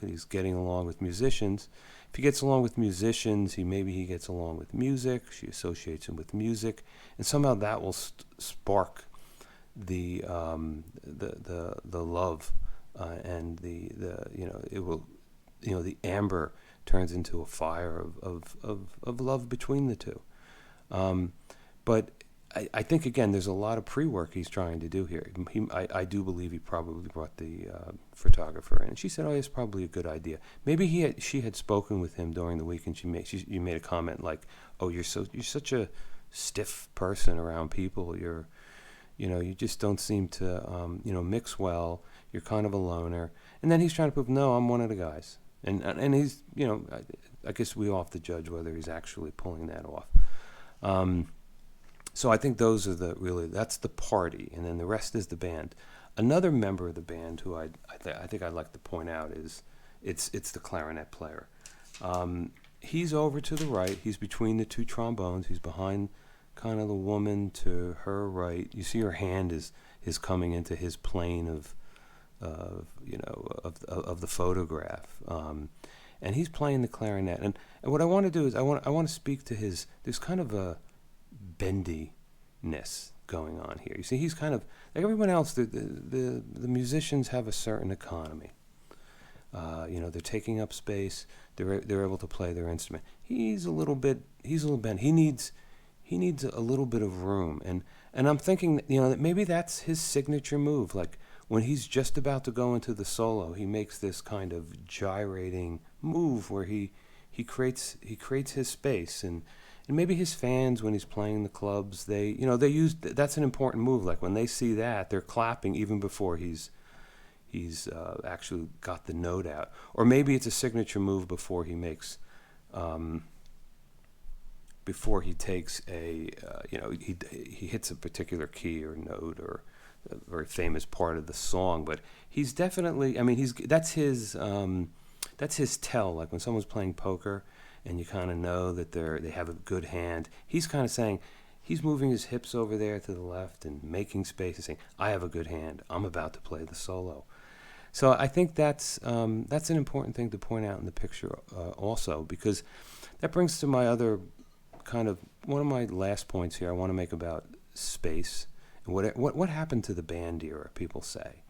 look at he's getting along with musicians. If he gets along with musicians, he gets along with music. She associates him with music, and somehow that will spark the love, and the it will, the amber turns into a fire of love between the two. But I think, again, there's a lot of pre-work he's trying to do here. I do believe he probably brought the photographer in. And she said, oh, it's probably a good idea. Maybe she had spoken with him during the week, and you made a comment like, oh, you're such a stiff person around people. You just don't seem to, mix well. You're kind of a loner. And then he's trying to prove, no, I'm one of the guys. And he's, I guess we all have to judge whether he's actually pulling that off. So I think those are that's the party, and then the rest is the band. Another member of the band who I think I'd like to point out is it's the clarinet player. He's over to the right. He's between the two trombones. He's behind kind of the woman to her right. You see her hand is coming into his plane of the photograph. And he's playing the clarinet. And what I want to do is I want to speak to there's kind of a bendiness going on here. You see, he's kind of like everyone else. The musicians have a certain economy. They're taking up space. They're able to play their instrument. He's a little bent. He needs a little bit of room. And I'm thinking, that maybe that's his signature move. Like when he's just about to go into the solo, he makes this kind of gyrating move where he creates his space. And maybe his fans, when he's playing the clubs, they use that's an important move. Like when they see that, they're clapping even before he's actually got the note out. Or maybe it's a signature move before he makes, before he takes he hits a particular key or note or a very famous part of the song. But he's definitely, that's his tell. Like when someone's playing poker, and you kind of know that they have a good hand. He's kind of saying, he's moving his hips over there to the left and making space and saying, I have a good hand. I'm about to play the solo. So I think that's an important thing to point out in the picture also, because that brings to my other kind of one of my last points here I want to make about space and what happened to the band era, people say.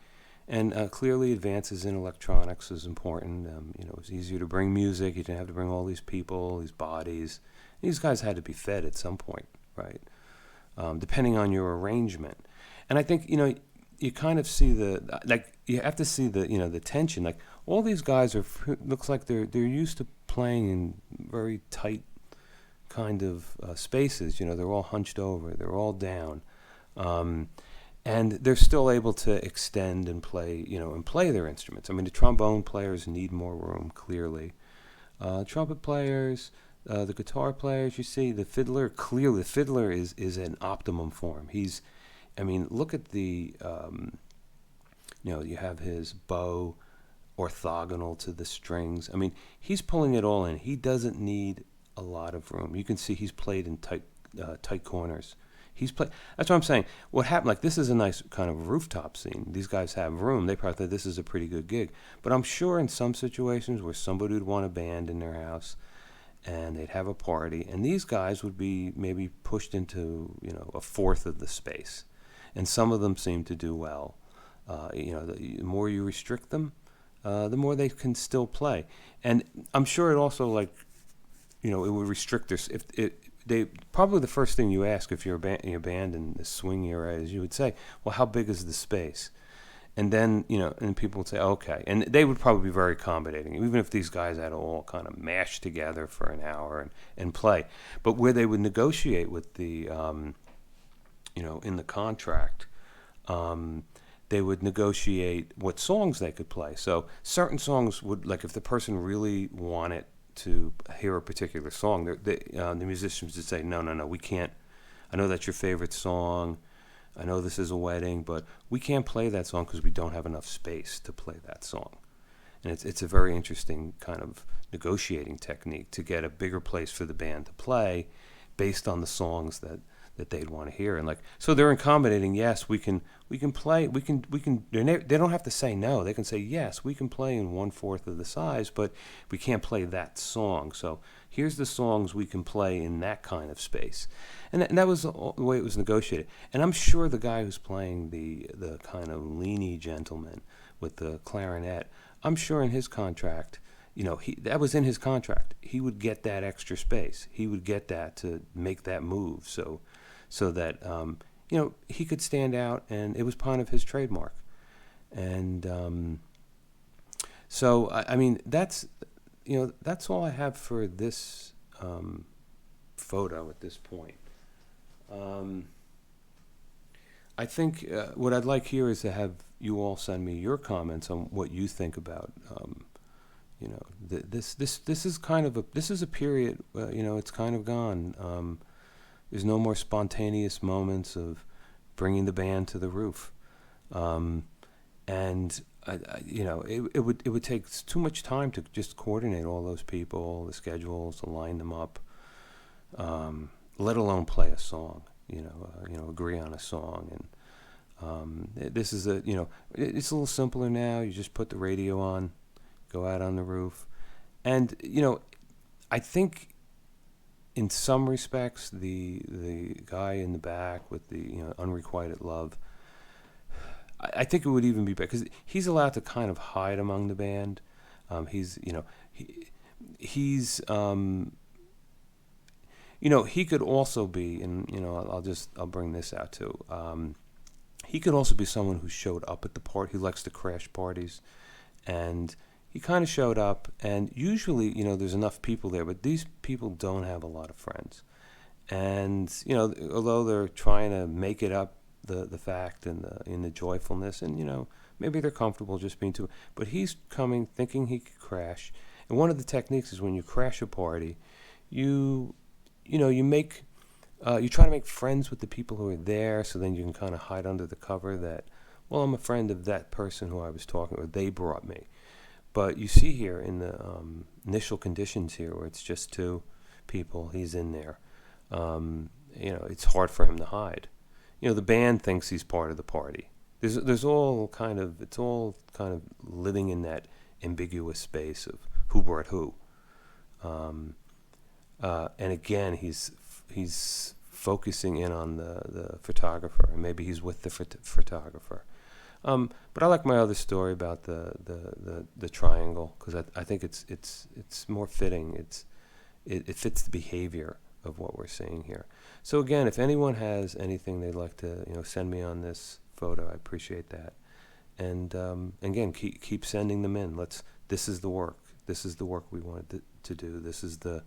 And clearly advances in electronics is important. It was easier to bring music. You didn't have to bring all these people, these bodies. These guys had to be fed at some point, right? Depending on your arrangement. And I think, you kind of see you have to see the tension. Like all these guys looks like they're used to playing in very tight kind of spaces. They're all hunched over. They're all down. And they're still able to extend and play, play their instruments. The trombone players need more room, clearly. Trumpet players, the guitar players, you see, the fiddler, clearly, the fiddler is in optimum form. Look at the, you have his bow orthogonal to the strings. He's pulling it all in. He doesn't need a lot of room. You can see he's played in tight corners. That's what I'm saying. What happened, like this is a nice kind of rooftop scene. These guys have room. They probably thought this is a pretty good gig. But I'm sure in some situations where somebody would want a band in their house and they'd have a party, and these guys would be maybe pushed into, a fourth of the space. And some of them seem to do well. The more you restrict them, the more they can still play. And I'm sure it also it would restrict their, they probably the first thing you ask if you're a band in the swing era is you would say, well, how big is the space? And then, and people would say, okay. And they would probably be very accommodating, even if these guys had to all kind of mash together for an hour and play. But where they would negotiate with the, in the contract, they would negotiate what songs they could play. So certain songs would, like if the person really wanted to hear a particular song, the musicians would say, no, we can't. I know that's your favorite song. I know this is a wedding, but we can't play that song because we don't have enough space to play that song. And it's a very interesting kind of negotiating technique to get a bigger place for the band to play based on the songs that they'd want to hear. And like, so they're accommodating. Yes, we can play. They don't have to say no. They can say yes. We can play in 1/4 of the size, but we can't play that song. So here's the songs we can play in that kind of space. And that was the way it was negotiated. And I'm sure the guy who's playing the kind of leany gentleman with the clarinet, I'm sure in his contract, that was in his contract. He would get that extra space. He would get that to make that move, so that he could stand out, and it was part of his trademark. And so I mean that's all I have for this photo at this point. I think what I'd like here is to have you all send me your comments on what you think about this is kind of a period, it's kind of gone. There's no more spontaneous moments of bringing the band to the roof, and it would take too much time to just coordinate all those people, the schedules, to line them up, let alone play a song. Agree on a song. And this is it's a little simpler now. You just put the radio on, go out on the roof, and I think in some respects the guy in the back with the unrequited love, I think it would even be better because he's allowed to kind of hide among the band. He's he could also be, and I'll bring this out too. He could also be someone who showed up at the party. He likes to crash parties, and he kind of showed up. And usually, there's enough people there, but these people don't have a lot of friends. And although they're trying to make it up, the fact and the joyfulness, and maybe they're comfortable just being too. But he's coming thinking he could crash. And one of the techniques is when you crash a party, you try to make friends with the people who are there, so then you can kind of hide under the cover that, well, I'm a friend of that person who I was talking with. They brought me. But you see here in the initial conditions here, where it's just two people, he's in there. It's hard for him to hide. The band thinks he's part of the party. It's all kind of living in that ambiguous space of who brought who. And again, he's focusing in on the photographer, and maybe he's with the photographer. But I like my other story about the triangle, because I think it's more fitting. It fits the behavior of what we're seeing here. So again, if anyone has anything they'd like to send me on this photo, I appreciate that. And again, keep sending them in. This is the work. This is the work we wanted to do. This is the